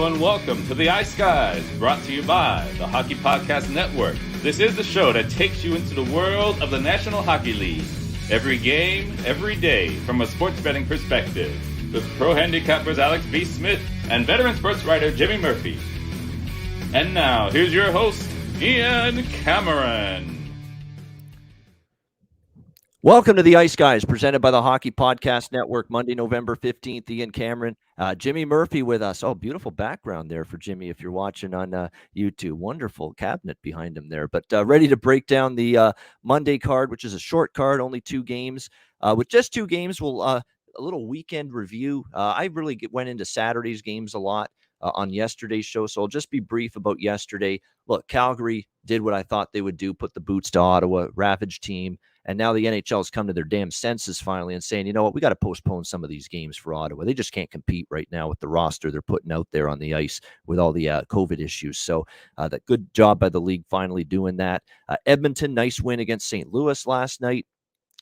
Hello and welcome to the Ice Guys, brought to you by the Hockey Podcast Network. This is the show that takes you into the world of the National Hockey League. Every game, every day, from a sports betting perspective, with pro handicappers Alex B. Smith and veteran sports writer Jimmy Murphy. And now, here's your host, Ian Cameron. Welcome to the Ice Guys, presented by the Hockey Podcast Network, Monday, November 15th. Ian Cameron, Jimmy Murphy with us. Oh, beautiful background there for Jimmy if you're watching on YouTube. Wonderful cabinet behind him there. But ready to break down the Monday card, which is a short card, only 2 games. With just 2 games, we'll a little weekend review. I really went into Saturday's games a lot on yesterday's show, so I'll just be brief about yesterday. Look, Calgary did what I thought they would do, put the boots to Ottawa, ravaged team. And now the NHL has come to their damn senses finally and saying, you know what, we got to postpone some of these games for Ottawa. They just can't compete right now with the roster they're putting out there on the ice with all the COVID issues. So that good job by the league finally doing that. Edmonton, nice win against St. Louis last night.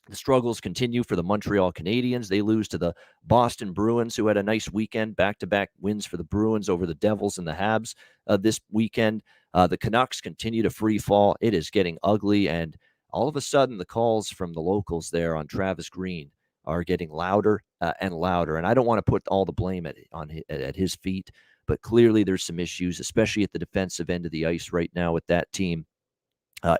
The struggles continue for the Montreal Canadiens. They lose to the Boston Bruins, who had a nice weekend, back-to-back wins for the Bruins over the Devils and the Habs this weekend. The Canucks continue to free fall. It is getting ugly, and all of a sudden, the calls from the locals there on Travis Green are getting louder and louder. And I don't want to put all the blame at his feet, but clearly there's some issues, especially at the defensive end of the ice right now with that team.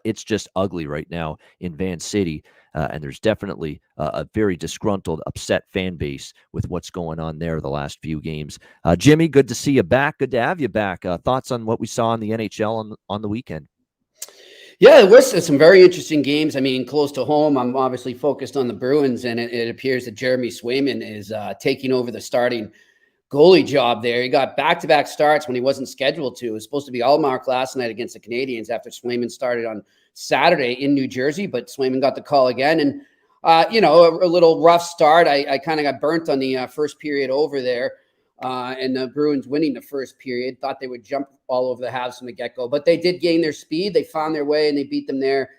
It's just ugly right now in Van City, and there's definitely a very disgruntled, upset fan base with what's going on there the last few games. Jimmy, good to see you back. Good to have you back. Thoughts on what we saw in the NHL on the weekend? Yeah, it was some very interesting games. I mean, close to home, I'm obviously focused on the Bruins, and it appears that Jeremy Swayman is taking over the starting goalie job there. He got back-to-back starts when he wasn't scheduled to. It was supposed to be Allmark last night against the Canadiens after Swayman started on Saturday in New Jersey, but Swayman got the call again. And, a little rough start. I kind of got burnt on the first period over there. And the Bruins winning the first period. Thought they would jump all over the Habs from the get-go, but they did gain their speed. They found their way and they beat them there.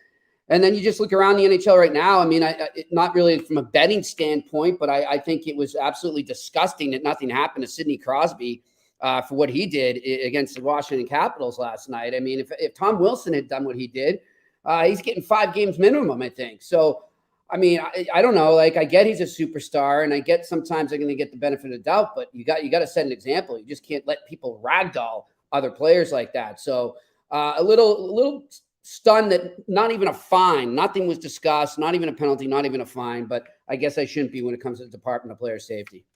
And then you just look around the NHL right now. I mean, not really from a betting standpoint, but I think it was absolutely disgusting that nothing happened to Sidney Crosby for what he did against the Washington Capitals last night. I mean, if Tom Wilson had done what he did, he's getting 5 games minimum, I think. So, I mean, I don't know. Like, I get he's a superstar, and I get sometimes they're going to get the benefit of the doubt, but you got to set an example. You just can't let people ragdoll other players like that. So a little stunned that not even a fine, nothing was discussed, not even a penalty, not even a fine. But I guess I shouldn't be when it comes to the Department of Player Safety.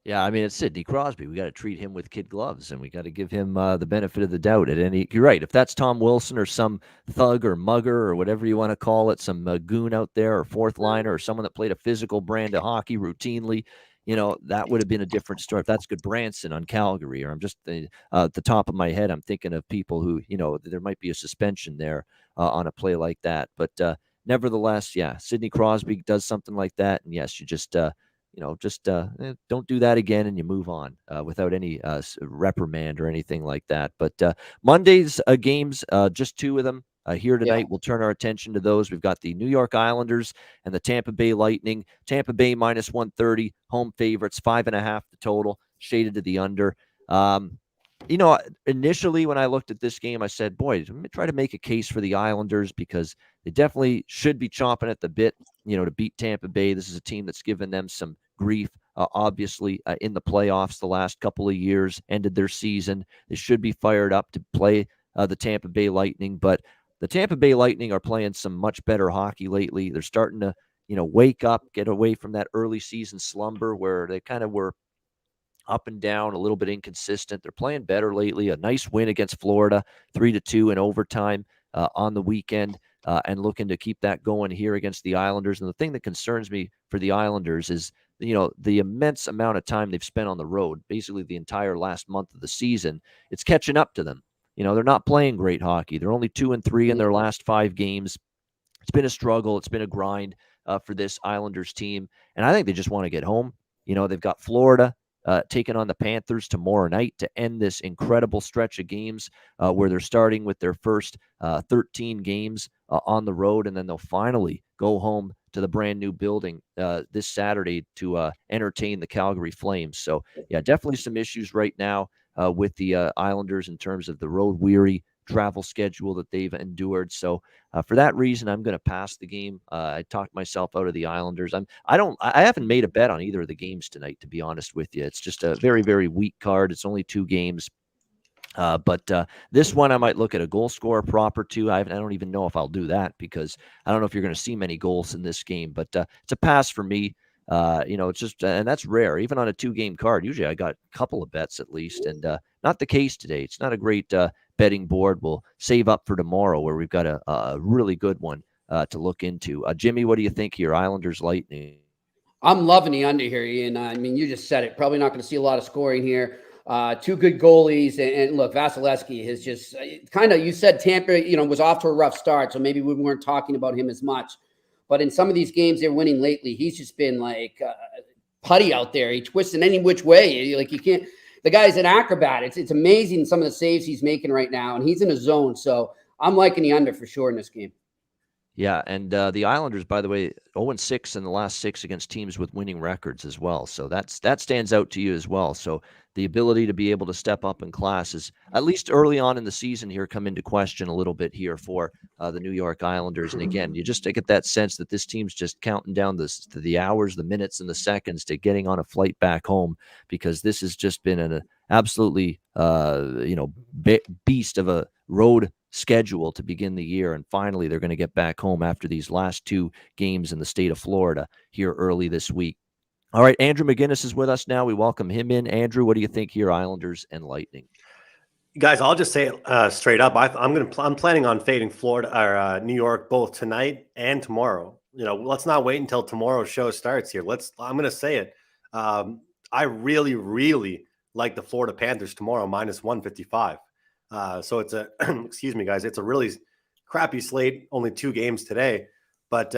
Yeah, I mean, it's Sidney Crosby. We got to treat him with kid gloves, and we got to give him the benefit of the doubt. You're right. If that's Tom Wilson or some thug or mugger or whatever you want to call it, some goon out there or fourth liner or someone that played a physical brand of hockey routinely, that would have been a different story. If that's Goodbranson on Calgary, or I'm just at the top of my head, I'm thinking of people who, there might be a suspension there on a play like that. But nevertheless, yeah, Sidney Crosby does something like that, and yes, you just don't do that again, and you move on without any reprimand or anything like that. But Monday's games, just 2 of them here tonight. Yeah. We'll turn our attention to those. We've got the New York Islanders and the Tampa Bay Lightning. Tampa Bay minus 130, home favorites, 5.5 the total, shaded to the under. Initially when I looked at this game, I said, boy, let me try to make a case for the Islanders because they definitely should be chomping at the bit, to beat Tampa Bay. This is a team that's given them some grief, obviously, in the playoffs the last couple of years, ended their season. They should be fired up to play the Tampa Bay Lightning, but the Tampa Bay Lightning are playing some much better hockey lately. They're starting to, wake up, get away from that early season slumber where they kind of were up and down, a little bit inconsistent. They're playing better lately. A nice win against Florida, 3-2 in overtime on the weekend, and looking to keep that going here against the Islanders. And the thing that concerns me for the Islanders is, the immense amount of time they've spent on the road, basically the entire last month of the season. It's catching up to them. They're not playing great hockey. They're only 2-3 in their last 5 games. It's been a struggle. It's been a grind for this Islanders team. And I think they just want to get home. They've got Florida taking on the Panthers tomorrow night to end this incredible stretch of games where they're starting with their first 13 games on the road, and then they'll finally go home to the brand new building this Saturday to entertain the Calgary Flames. So, yeah, definitely some issues right now with the Islanders in terms of the road weary travel schedule that they've endured. So, for that reason, I'm going to pass the game. I talked myself out of the Islanders. I haven't made a bet on either of the games tonight, to be honest with you. It's just a very, very weak card. It's only 2 games. But this one, I might look at a goal scorer prop or two. I don't even know if I'll do that because I don't know if you're going to see many goals in this game. But it's a pass for me. It's just, and that's rare. Even on a 2-game card, usually I got a couple of bets at least, and not the case today. It's not a great betting board. We'll save up for tomorrow where we've got a really good one to look into. Jimmy, what do you think here? Islanders Lightning. I'm loving the under here, Ian. I mean, you just said it. Probably not going to see a lot of scoring here. 2 good goalies, and look, Vasilevsky has just kind of, you said Tampa, was off to a rough start, so maybe we weren't talking about him as much. But in some of these games they're winning lately, he's just been like putty out there. He twists in any which way. Like you can't. The guy's an acrobat. It's amazing some of the saves he's making right now, and he's in a zone. So I'm liking the under for sure in this game. Yeah, and the Islanders, by the way, 0-6 in the last 6 against teams with winning records as well. So that stands out to you as well. So the ability to be able to step up in class is, at least early on in the season here, come into question a little bit here for the New York Islanders. And again, you just get that sense that this team's just counting down the hours, the minutes, and the seconds to getting on a flight back home, because this has just been an absolutely beast of a road schedule to begin the year, and finally they're going to get back home after these last 2 games in the state of Florida here early this week. All right, Andrew McInnis is with us now. We welcome him in. Andrew, what do you think here, Islanders and Lightning? Guys, I'll just say it straight up. I'm planning on fading Florida or New York both tonight and tomorrow. Let's not wait until tomorrow's show starts here. I'm going to say it. I really, really like the Florida Panthers tomorrow -155. So it's a excuse me, guys. It's a really crappy slate. Only 2 games today, but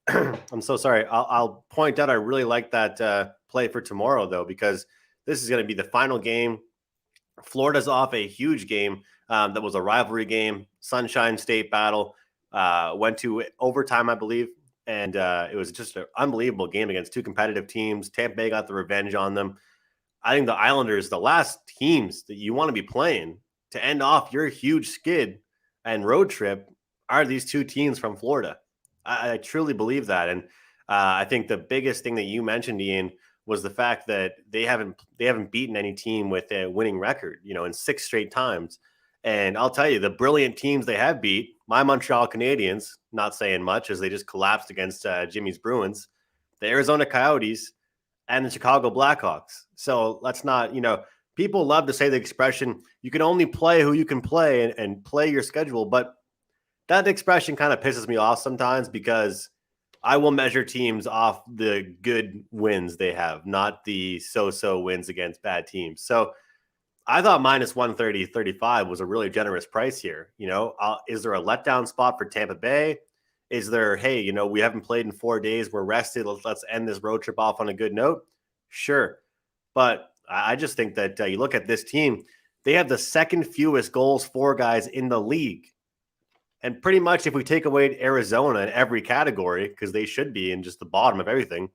I'm so sorry. I'll point out I really like that play for tomorrow though, because this is going to be the final game. Florida's off a huge game that was a rivalry game, Sunshine State battle. Went to overtime, I believe, and it was just an unbelievable game against 2 competitive teams. Tampa Bay got the revenge on them. I think the Islanders, the last teams that you want to be playing to end off your huge skid and road trip, are these 2 teams from Florida. I truly believe that. And I think the biggest thing that you mentioned, Ian, was the fact that they haven't beaten any team with a winning record, in 6 straight times. And I'll tell you, the brilliant teams they have beat, my Montreal Canadiens, not saying much as they just collapsed against Jimmy's Bruins, the Arizona Coyotes, and the Chicago Blackhawks. So let's not, people love to say the expression, you can only play who you can play and play your schedule. But that expression kind of pisses me off sometimes, because I will measure teams off the good wins they have, not the so-so wins against bad teams. So I thought -130-35 was a really generous price here. Is there a letdown spot for Tampa Bay? Is there, hey, we haven't played in 4 days, we're rested, let's end this road trip off on a good note? Sure. But I just think that you look at this team, they have the second fewest goals for guys in the league. And pretty much if we take away Arizona in every category, because they should be in just the bottom of everything,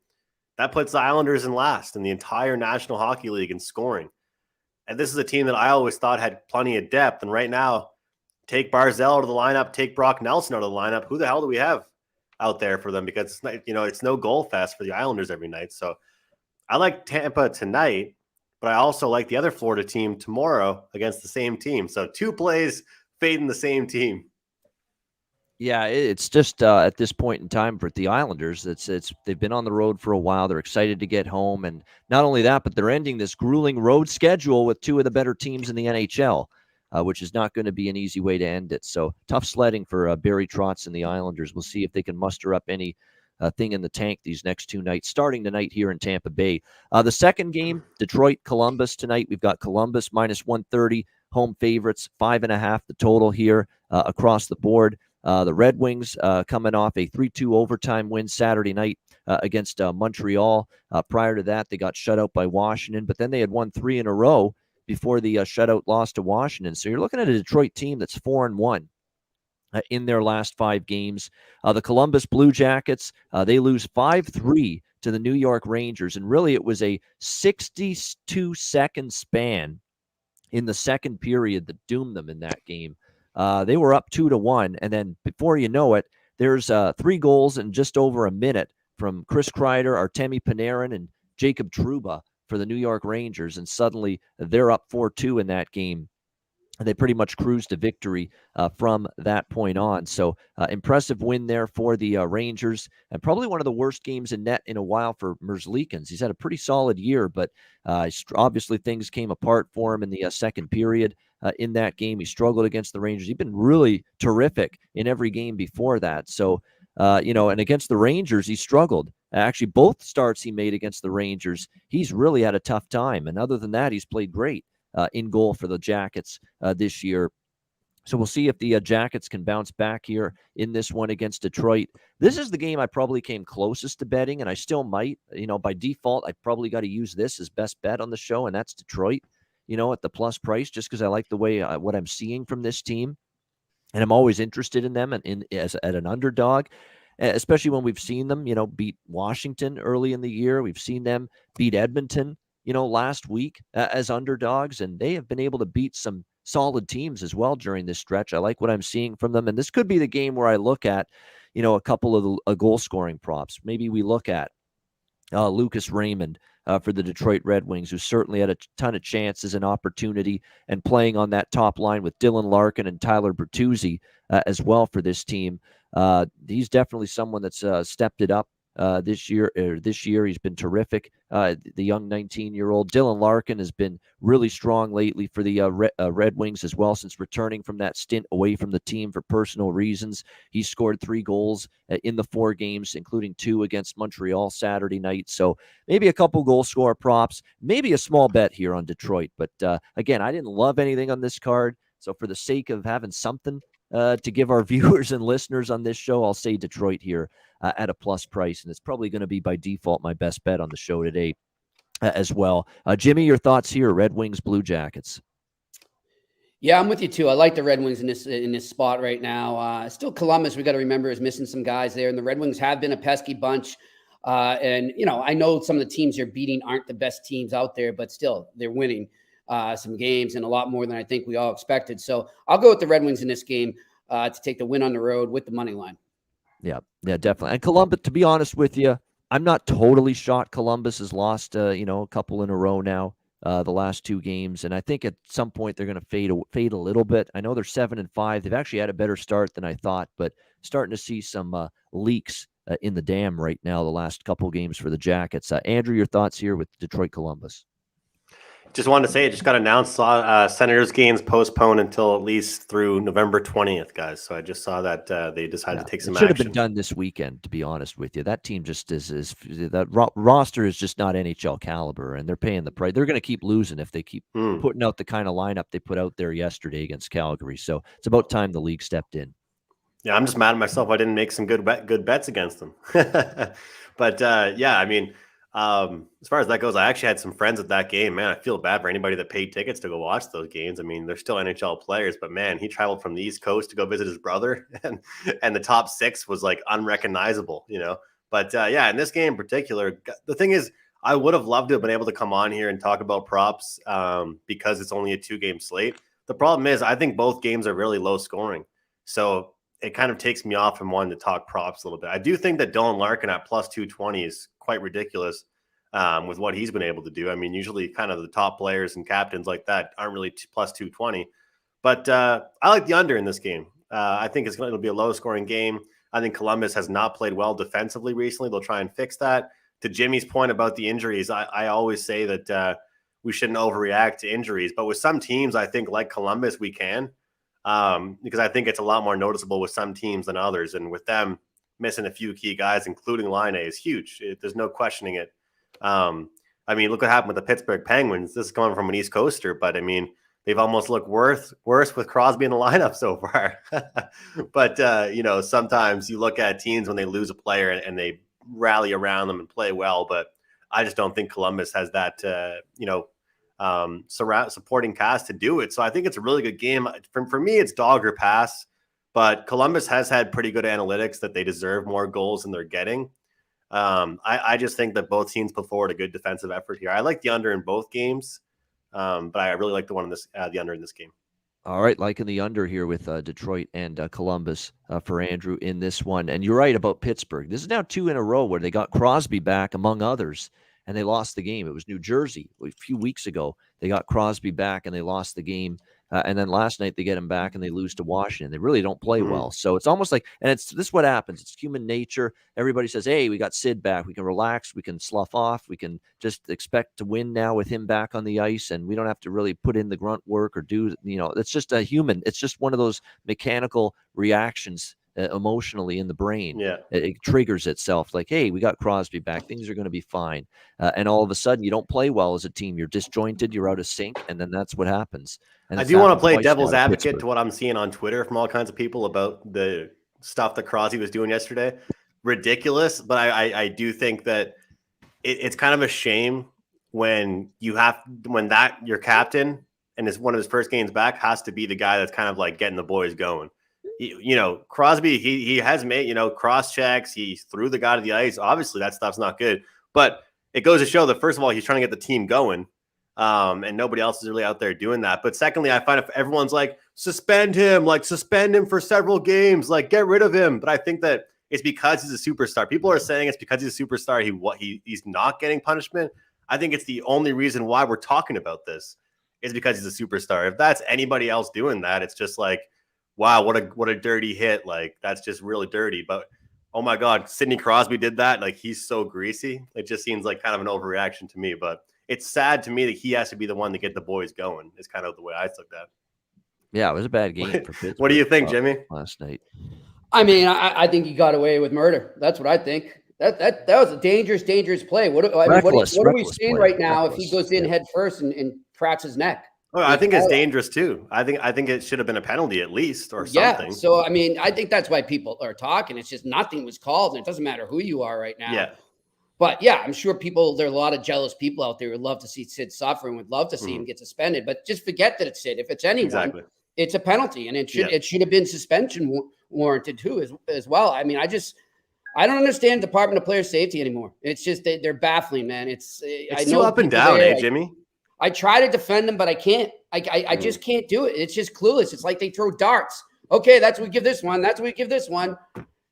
that puts the Islanders in last in the entire National Hockey League in scoring. And this is a team that I always thought had plenty of depth. And right now, take Barzell out of the lineup, take Brock Nelson out of the lineup. Who the hell do we have out there for them? Because it's not, it's no goal fest for the Islanders every night. So I like Tampa tonight, but I also like the other Florida team tomorrow against the same team. So 2 plays fading the same team. Yeah, it's just at this point in time for the Islanders, they've been on the road for a while. They're excited to get home, and not only that, but they're ending this grueling road schedule with 2 of the better teams in the NHL, which is not going to be an easy way to end it. So tough sledding for Barry Trotz and the Islanders. We'll see if they can muster up any thing in the tank these next 2 nights, starting tonight here in Tampa Bay. The second game, Detroit-Columbus tonight. We've got Columbus -130, home favorites, 5.5 the total here across the board. The Red Wings coming off a 3-2 overtime win Saturday night against Montreal. Prior to that, they got shut out by Washington, but then they had won 3 in a row before the shutout loss to Washington. So you're looking at a Detroit team that's 4-1 in their last 5 games. The Columbus Blue Jackets, they lose 5-3 to the New York Rangers, and really it was a 62-second span in the second period that doomed them in that game. They were up 2-1, and then before you know it, there's 3 goals in just over a minute from Chris Kreider, Artemi Panarin, and Jacob Trouba for the New York Rangers, and suddenly they're up 4-2 in that game. They pretty much cruised to victory from that point on. So impressive win there for the Rangers, and probably one of the worst games in net in a while for Merzlikins. He's had a pretty solid year, but obviously things came apart for him in the second period in that game. He struggled against the Rangers. He'd been really terrific in every game before that. So, and against the Rangers, he struggled. Actually, both starts he made against the Rangers, he's really had a tough time. And other than that, he's played great in goal for the Jackets this year. So we'll see if the Jackets can bounce back here in this one against Detroit. This is the game I probably came closest to betting, and I still might. By default, I probably got to use this as best bet on the show, and that's Detroit, at the plus price, just because I like the way what I'm seeing from this team. And I'm always interested in them and at an underdog, especially when we've seen them, beat Washington early in the year. We've seen them beat Edmonton, last week as underdogs, and they have been able to beat some solid teams as well during this stretch. I like what I'm seeing from them, and this could be the game where I look at, a couple of the goal scoring props. Maybe we look at Lucas Raymond for the Detroit Red Wings, who certainly had a ton of chances and opportunity, and playing on that top line with Dylan Larkin and Tyler Bertuzzi as well for this team. He's definitely someone that's stepped it up this year. He's been terrific. The young 19-year-old Dylan Larkin has been really strong lately for the Red Wings as well, since returning from that stint away from the team for personal reasons. He scored 3 goals in the 4 games, including 2 against Montreal Saturday night. So maybe a couple goal score props, maybe a small bet here on Detroit. But again, I didn't love anything on this card. So for the sake of having something to give our viewers and listeners on this show, I'll say Detroit here at a plus price, and it's probably going to be by default my best bet on the show today as well. Jimmy, your thoughts here? Red Wings, Blue Jackets. Yeah, I'm with you too. I like the Red Wings in this spot right now. Still, Columbus, we got to remember, is missing some guys there, and the Red Wings have been a pesky bunch. And I know some of the teams they're beating aren't the best teams out there, but still, they're winning some games, and a lot more than I think we all expected. So I'll go with the Red Wings in this game to take the win on the road with the money line. Yeah, definitely. And Columbus, to be honest with you, I'm not totally shocked Columbus has lost, a couple in a row now, the last 2 games. And I think at some point they're going to fade a little bit. I know they're 7-5. They've actually had a better start than I thought, but starting to see some leaks in the dam right now, the last couple games for the Jackets. Andrew, your thoughts here with Detroit Columbus? Just wanted to say it just got announced. Senators games postponed until at least through November 20th, guys. So I just saw that they decided to take some action. It should have been done this weekend, to be honest with you. That team just is that roster is just not NHL caliber, and they're paying the price. They're going to keep losing if they keep putting out the kind of lineup they put out there yesterday against Calgary. So it's about time the league stepped in. Yeah, I'm just mad at myself. I didn't make some good bets against them. But yeah, I mean, as far as that goes, I actually had some friends at that game. Man, I feel bad for anybody that paid tickets to go watch those games. I mean, they're still NHL players, but man, he traveled from the East Coast to go visit his brother, and the top 6 was like unrecognizable, But yeah, in this game in particular, the thing is, I would have loved to have been able to come on here and talk about props because it's only a 2-game slate. The problem is, I think both games are really low scoring, so it kind of takes me off from wanting to talk props a little bit. I do think that Dylan Larkin at plus 220 is quite ridiculous with what he's been able to do. I mean, usually kind of the top players and captains like that aren't really plus 220. But I like the under in this game. I think it'll be a low-scoring game. I think Columbus has not played well defensively recently. They'll try and fix that. To Jimmy's point about the injuries, I always say that we shouldn't overreact to injuries. But with some teams, I think like Columbus, we can. Because I think it's a lot more noticeable with some teams than others. And with them missing a few key guys, including Line A, is huge. There's no questioning it. I mean, look what happened with the Pittsburgh Penguins. This is coming from an East Coaster, but I mean, they've almost looked worse with Crosby in the lineup so far. But, sometimes you look at teams when they lose a player and they rally around them and play well. But I just don't think Columbus has that, supporting cast to do it. So I think it's a really good game. For me, it's dog or pass. but Columbus has had pretty good analytics that they deserve more goals than they're getting. I just think that both teams put forward a good defensive effort here. I like the under in both games, but I really like the under in this game. All right, liking the under here with Detroit and Columbus for Andrew in this one. And you're right about Pittsburgh. This is now 2 in a row where they got Crosby back, among others, and they lost the game. It was New Jersey a few weeks ago. They got Crosby back, and they lost the game. And then last night they get him back, and they lose to Washington. They really don't play well. So it's almost like, and this is what happens. It's human nature. Everybody says, hey, we got Sid back. We can relax. We can slough off. We can just expect to win now with him back on the ice, and we don't have to really put in the grunt work or do, it's just a human. It's just one of those mechanical reactions emotionally in the brain. Yeah. It triggers itself like, hey, we got Crosby back. Things are going to be fine. And all of a sudden, you don't play well as a team. You're disjointed. You're out of sync. And then that's what happens. And I do want to play devil's advocate to what I'm seeing on Twitter from all kinds of people about the stuff that Crosby was doing yesterday. Ridiculous. But I do think that it's kind of a shame when your captain and is one of his first games back has to be the guy that's kind of like getting the boys going. Crosby, he has made, cross checks. He threw the guy to the ice. Obviously, that stuff's not good. But it goes to show that, first of all, he's trying to get the team going. And nobody else is really out there doing that. But secondly, I find if everyone's like, suspend him for several games, like get rid of him. But I think that it's because he's a superstar. People are saying it's because he's a superstar. He's not getting punishment. I think it's the only reason why we're talking about this is because he's a superstar. If that's anybody else doing that, it's just like, wow, what a dirty hit. Like, that's just really dirty. But oh my God, Sidney Crosby did that. Like, he's so greasy. It just seems like kind of an overreaction to me. But it's sad to me that he has to be the one to get the boys going. Is kind of the way I took that. Yeah, it was a bad game for Pittsburgh. What do you think, Jimmy? Last night. I mean, I think he got away with murder. That's what I think. That was a dangerous play. What are we seeing right now if he goes in head first and cracks his neck? Oh, I think it's dangerous too. I think it should have been a penalty at least or something. Yeah. So I mean, I think that's why people are talking. It's just nothing was called, and it doesn't matter who you are right now. Yeah. But yeah, I'm sure there are a lot of jealous people out there who would love to see Sid suffer and would love to see him get suspended. But just forget that it's Sid. If it's anyone, it's a penalty, and it should have been suspension warranted too as well. I mean, I don't understand Department of Player Safety anymore. It's just they're baffling, man. It's too up and down, Jimmy. I try to defend them, but I can't. I just can't do it. It's just clueless. It's like they throw darts. Okay, that's what we give this one. That's what we give this one.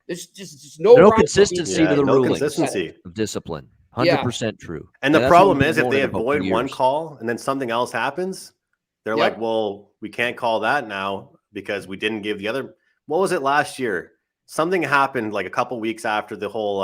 There's just no consistency to the ruling. Consistency of discipline. 100% true. And the problem is if they avoid one call and then something else happens, they're like, well, we can't call that now because we didn't give the other. What was it last year? Something happened like a couple weeks after the whole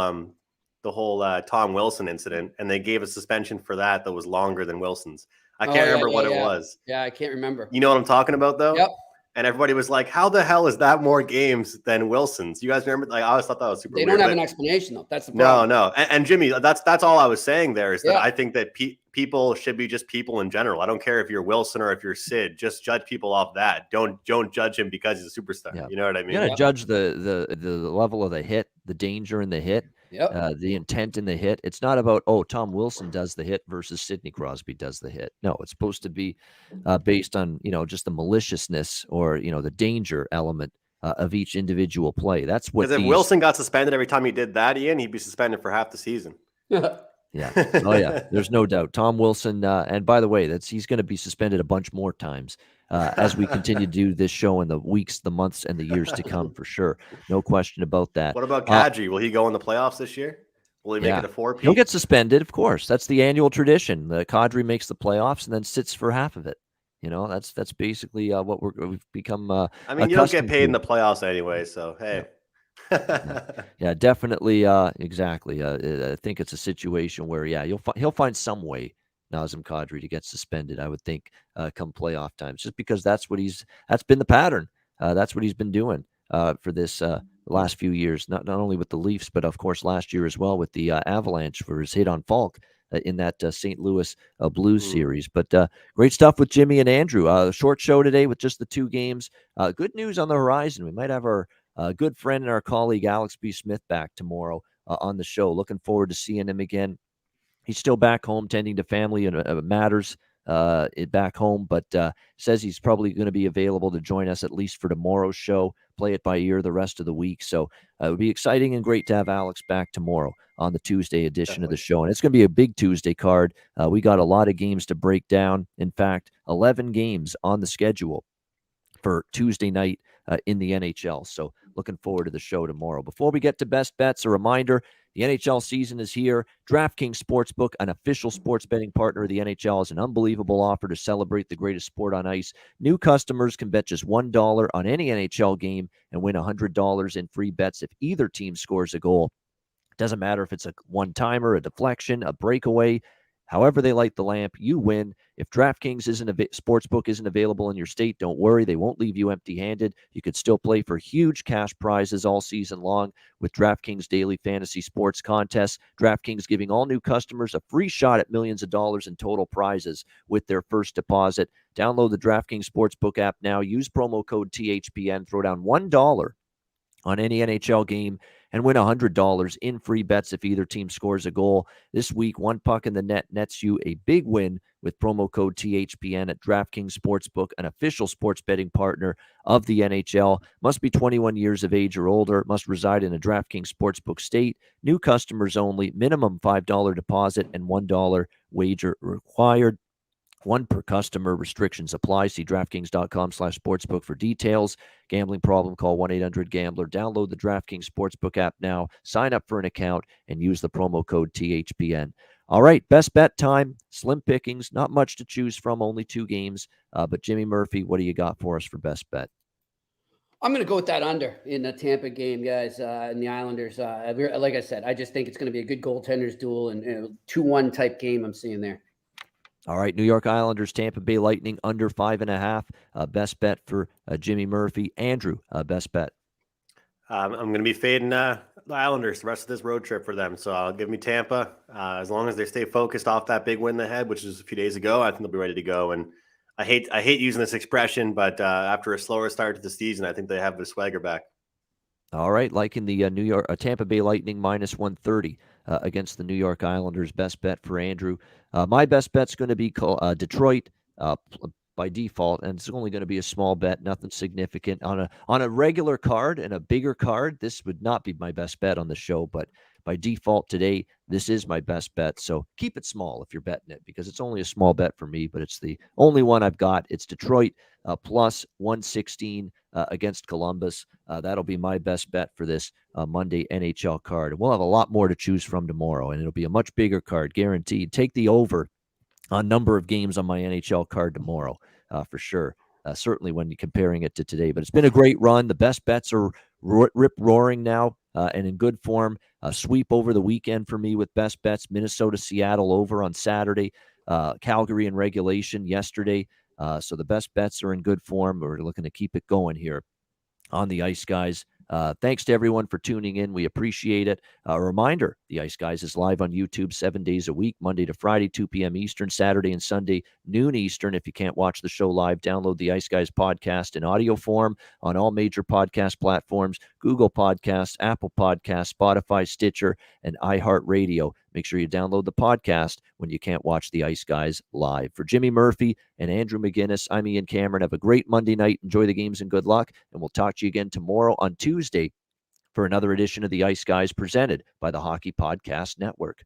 Tom Wilson incident, and they gave a suspension for that was longer than Wilson's. I can't remember what it was. Yeah, I can't remember. You know what I'm talking about, though? Yep. And everybody was like, how the hell is that more games than Wilson's? You guys remember? Like, I always thought that was super weird. They don't have an explanation, though. That's the problem. No. And Jimmy, that's all I was saying there is that I think that people should be just people in general. I don't care if you're Wilson or if you're Sid. Just judge people off that. Don't judge him because he's a superstar. Yeah. You know what I mean? You got to judge the level of the hit, the danger in the hit. Yep. The intent in the hit. It's not about, Tom Wilson does the hit versus Sidney Crosby does the hit. No, it's supposed to be based on, just the maliciousness or, the danger element of each individual play. That's what. Because if Wilson got suspended every time he did that, Ian, he'd be suspended for half the season. Yeah. Oh, yeah. There's no doubt. Tom Wilson, and by the way, he's going to be suspended a bunch more times as we continue to do this show in the weeks, the months, and the years to come, for sure. No question about that. What about Kadri? Will he go in the playoffs this year? Will he make it a 4-peat? He'll get suspended, of course. That's the annual tradition. The Kadri makes the playoffs and then sits for half of it. That's basically what we've become. You don't get paid in the playoffs anyway, so hey. Yeah, definitely. Exactly. I think it's a situation where, he'll find some way, Nazem Kadri, to get suspended, I would think, come playoff times, just because that's been the pattern. That's what he's been doing for this last few years, not only with the Leafs, but of course last year as well with the Avalanche for his hit on Falk in that St. Louis Blues series. But great stuff with Jimmy and Andrew. Short show today with just the two games. Good news on the horizon. We might have our good friend and our colleague Alex B. Smith back tomorrow on the show. Looking forward to seeing him again. He's still back home tending to family and matters back home, but says he's probably going to be available to join us at least for tomorrow's show, play it by ear the rest of the week. So it would be exciting and great to have Alex back tomorrow on the Tuesday edition of the show. And it's going to be a big Tuesday card. We got a lot of games to break down. In fact, 11 games on the schedule for Tuesday night in the NHL. So looking forward to the show tomorrow. Before we get to best bets, a reminder, the NHL season is here. DraftKings Sportsbook, an official sports betting partner of the NHL, is an unbelievable offer to celebrate the greatest sport on ice. New customers can bet just $1 on any NHL game and win $100 in free bets if either team scores a goal. Doesn't matter if it's a one-timer, a deflection, a breakaway. However they light the lamp, you win. If DraftKings Sportsbook isn't available in your state, don't worry. They won't leave you empty-handed. You could still play for huge cash prizes all season long with DraftKings Daily Fantasy Sports Contests. DraftKings giving all new customers a free shot at millions of dollars in total prizes with their first deposit. Download the DraftKings Sportsbook app now. Use promo code THPN. Throw down $1 on any NHL game and win $100 in free bets if either team scores a goal. This week, one puck in the net nets you a big win with promo code THPN at DraftKings Sportsbook, an official sports betting partner of the NHL. Must be 21 years of age or older. Must reside in a DraftKings Sportsbook state. New customers only. Minimum $5 deposit and $1 wager required. One per customer. Restrictions apply. See DraftKings.com/sportsbook for details. Gambling problem, call 1-800-GAMBLER. Download the DraftKings Sportsbook app now. Sign up for an account and use the promo code THPN. All right, best bet time. Slim pickings. Not much to choose from. Only 2 games. But Jimmy Murphy, what do you got for us for best bet? I'm going to go with that under in the Tampa game, guys, and the Islanders. Like I said, I just think it's going to be a good goaltenders duel and 2-1 type game I'm seeing there. All right, New York Islanders, Tampa Bay Lightning under 5.5. Best bet for Jimmy Murphy. Andrew, best bet. I'm going to be fading the Islanders the rest of this road trip for them. So I'll give me Tampa. As long as they stay focused off that big win they had, which was a few days ago, I think they'll be ready to go. And I hate using this expression, but after a slower start to the season, I think they have their swagger back. All right, liking the Tampa Bay Lightning minus 130 against the New York Islanders. Best bet for Andrew. My best bet's going to be Detroit by default, and it's only going to be a small bet, nothing significant on a regular card and a bigger card. This would not be my best bet on the show, but by default today, this is my best bet. So keep it small if you're betting it, because it's only a small bet for me, but it's the only one I've got. It's Detroit plus 116 against Columbus. That'll be my best bet for this Monday NHL card. We'll have a lot more to choose from tomorrow, and it'll be a much bigger card, guaranteed. Take the over on number of games on my NHL card tomorrow for sure. Certainly when you're comparing it to today. But it's been a great run. The best bets are rip-roaring now and in good form. A sweep over the weekend for me with best bets. Minnesota, Seattle over on Saturday. Calgary in regulation yesterday. So the best bets are in good form. We're looking to keep it going here on the Ice Guys. Thanks to everyone for tuning in. We appreciate it. A reminder, the Ice Guys is live on YouTube 7 days a week, Monday to Friday, 2 p.m. Eastern, Saturday and Sunday, noon Eastern. If you can't watch the show live, download the Ice Guys podcast in audio form on all major podcast platforms, Google Podcasts, Apple Podcasts, Spotify, Stitcher, and iHeartRadio. Make sure you download the podcast when you can't watch the Ice Guys live. For Jimmy Murphy and Andrew McInnis, I'm Ian Cameron. Have a great Monday night. Enjoy the games and good luck. And we'll talk to you again tomorrow on Tuesday for another edition of the Ice Guys presented by the Hockey Podcast Network.